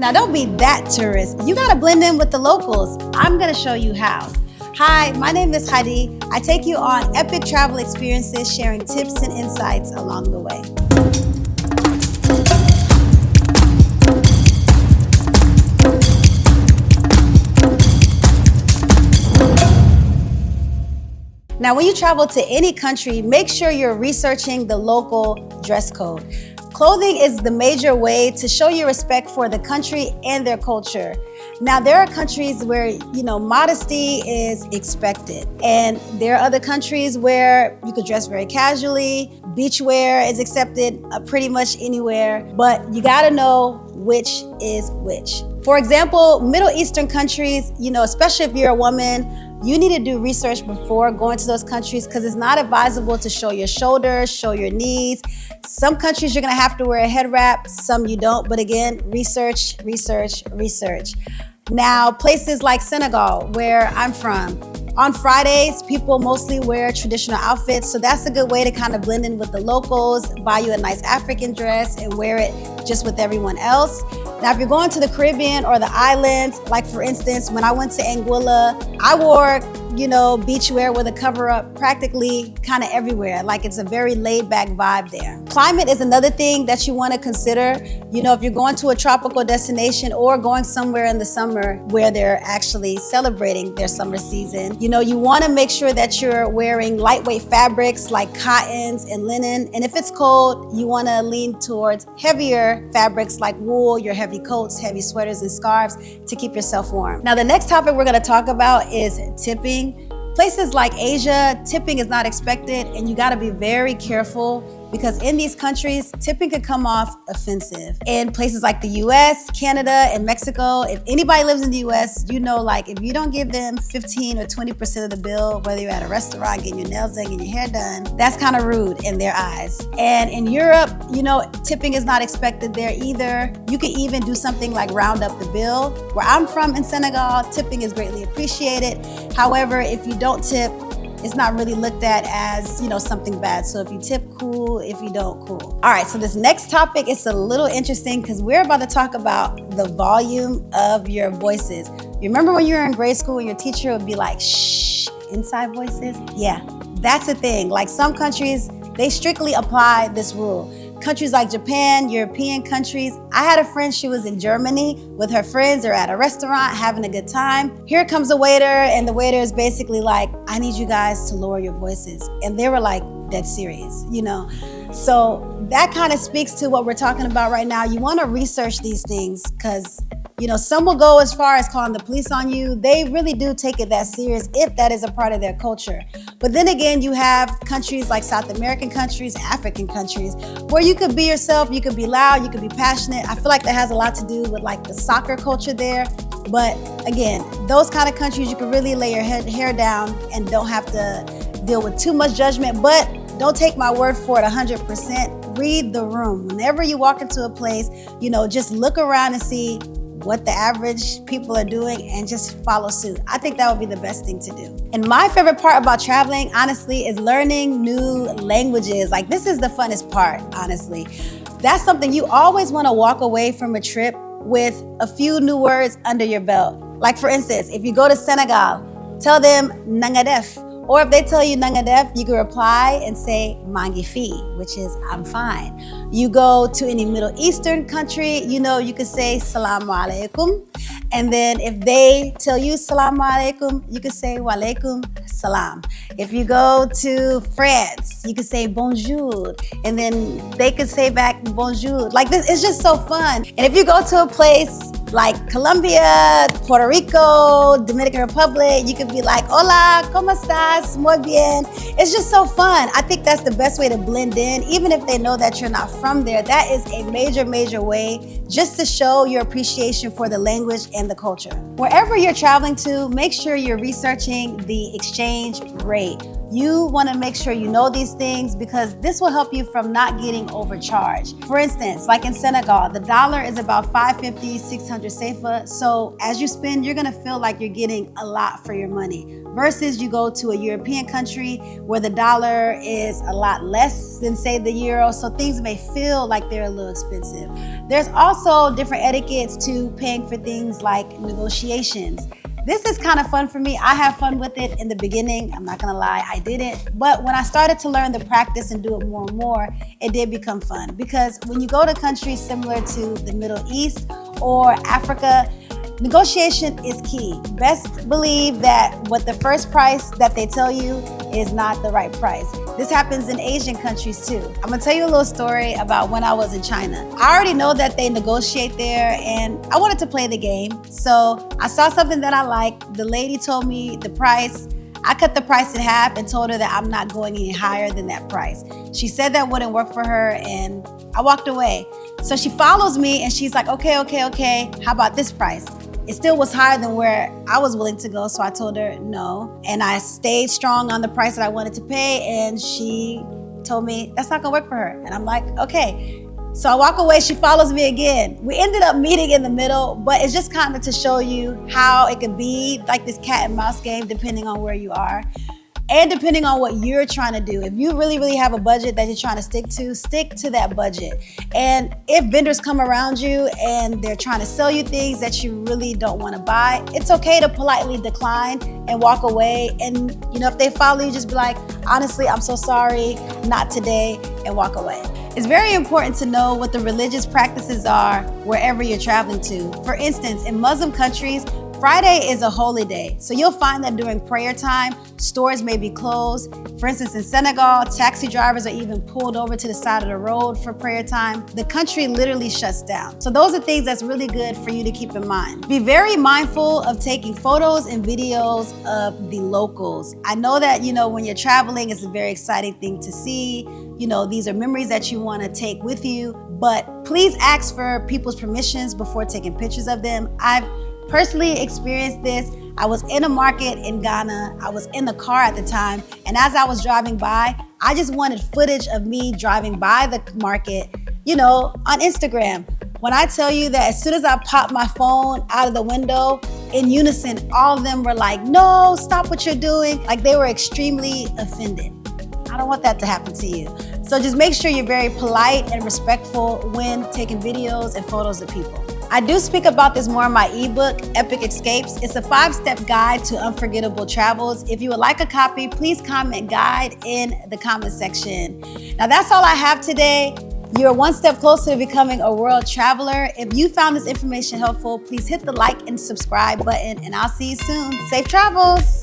Now don't be that tourist. You gotta blend in with the locals. I'm gonna show you how. Hi, my name is Heidi. I take you on epic travel experiences, sharing tips and insights along the way. Now, when you travel to any country, make sure you're researching the local dress code. Clothing is the major way to show your respect for the country and their culture. Now, there are countries where, modesty is expected. And there are other countries where you could dress very casually. Beachwear is accepted pretty much anywhere, but you gotta know which is which. For example, Middle Eastern countries, especially if you're a woman, you need to do research before going to those countries because it's not advisable to show your shoulders, show your knees. Some countries you're gonna have to wear a head wrap, some you don't, but again, research. Now, places like Senegal, where I'm from, on Fridays, people mostly wear traditional outfits, so that's a good way to kind of blend in with the locals, buy you a nice African dress and wear it just with everyone else. Now, if you're going to the Caribbean or the islands, like for instance, when I went to Anguilla, I wore, beachwear with a cover up practically kind of everywhere. Like it's a very laid back vibe there. Climate is another thing that you want to consider. If you're going to a tropical destination or going somewhere in the summer where they're actually celebrating their summer season, you want to make sure that you're wearing lightweight fabrics like cottons and linen. And if it's cold, you want to lean towards heavier fabrics like wool, your heavy coats, heavy sweaters and scarves to keep yourself warm. Now, the next topic we're going to talk about is tipping. Places like Asia, tipping is not expected, and you got to be very careful because in these countries, tipping could come off offensive. In places like the US, Canada, and Mexico, if anybody lives in the US, if you don't give them 15 or 20% of the bill, whether you're at a restaurant, getting your nails done, getting your hair done, that's kind of rude in their eyes. And in Europe, tipping is not expected there either. You could even do something like round up the bill. Where I'm from in Senegal, tipping is greatly appreciated. However, if you don't tip, it's not really looked at as, something bad. So if you tip, cool. If you don't, cool. All right, so this next topic is a little interesting because we're about to talk about the volume of your voices. You remember when you were in grade school and your teacher would be like, shh, inside voices? Yeah, that's a thing. Like some countries, they strictly apply this rule. Countries like Japan, European countries. I had a friend, she was in Germany with her friends. They're at a restaurant having a good time. Here comes a waiter, and the waiter is basically like, I need you guys to lower your voices. And they were like dead serious, So that kind of speaks to what we're talking about right now. You want to research these things because some will go as far as calling the police on you. They really do take it that serious if that is a part of their culture. But then again, you have countries like South American countries, African countries, where you could be yourself, you could be loud, you could be passionate. I feel like that has a lot to do with like the soccer culture there. But again, those kind of countries, you can really lay your hair down and don't have to deal with too much judgment. But don't take my word for it 100%. Read the room. Whenever you walk into a place, just look around and see what the average people are doing and just follow suit. I think that would be the best thing to do. And my favorite part about traveling, honestly, is learning new languages. Like this is the funnest part, honestly. That's something you always want to walk away from a trip with a few new words under your belt. Like for instance, if you go to Senegal, tell them nangadef. Or if they tell you nangadef, you can reply and say mangifi, which is I'm fine. You go to any Middle Eastern country, you can say salamu alaikum. And then if they tell you salamu alaikum, you can say wa alaikum salam. If you go to France, you can say bonjour. And then they could say back bonjour. Like this, it's just so fun. And if you go to a place like Colombia, Puerto Rico, Dominican Republic, you could be like, hola, ¿cómo estás? Muy bien. It's just so fun. I think that's the best way to blend in, even if they know that you're not from there. That is a major, major way just to show your appreciation for the language and the culture. Wherever you're traveling to, make sure you're researching the exchange rate. You want to make sure you know these things because this will help you from not getting overcharged. For instance, like in Senegal, the dollar is about 550, 600 CFA. So as you spend, you're going to feel like you're getting a lot for your money. Versus you go to a European country where the dollar is a lot less than, say, the euro. So things may feel like they're a little expensive. There's also different etiquettes to paying for things like negotiations. This is kind of fun for me. I have fun with it in the beginning. I'm not gonna lie, I didn't. But when I started to learn the practice and do it more and more, it did become fun. Because when you go to countries similar to the Middle East or Africa, negotiation is key. Best believe that what the first price that they tell you is not the right price. This happens in Asian countries too. I'm gonna tell you a little story about when I was in China. I already know that they negotiate there and I wanted to play the game. So I saw something that I liked. The lady told me the price. I cut the price in half and told her that I'm not going any higher than that price. She said that wouldn't work for her and I walked away. So she follows me and she's like, okay, how about this price? It still was higher than where I was willing to go, so I told her no. And I stayed strong on the price that I wanted to pay, and she told me that's not gonna work for her. And I'm like, okay. So I walk away, she follows me again. We ended up meeting in the middle, but it's just kind of to show you how it could be like this cat and mouse game depending on where you are. And depending on what you're trying to do. If you really have a budget that you're trying to stick to that budget. And if vendors come around you and they're trying to sell you things that you really don't want to buy, it's okay to politely decline and walk away. And if they follow you, just be like, honestly, I'm so sorry, not today, and walk away. It's very important to know what the religious practices are wherever you're traveling to. For instance, in Muslim countries, Friday is a holy day, so you'll find that during prayer time, stores may be closed. For instance, in Senegal, taxi drivers are even pulled over to the side of the road for prayer time. The country literally shuts down. So those are things that's really good for you to keep in mind. Be very mindful of taking photos and videos of the locals. I know that, when you're traveling, it's a very exciting thing to see. These are memories that you want to take with you, but please ask for people's permissions before taking pictures of them. I've personally experienced this. I was in a market in Ghana. I was in the car at the time. And as I was driving by, I just wanted footage of me driving by the market, on Instagram. When I tell you that as soon as I popped my phone out of the window, in unison, all of them were like, no, stop what you're doing. Like they were extremely offended. I don't want that to happen to you. So just make sure you're very polite and respectful when taking videos and photos of people. I do speak about this more in my ebook, Epic Escapes. It's a 5-step guide to unforgettable travels. If you would like a copy, please comment guide in the comment section. Now that's all I have today. You're one step closer to becoming a world traveler. If you found this information helpful, please hit the like and subscribe button and I'll see you soon. Safe travels.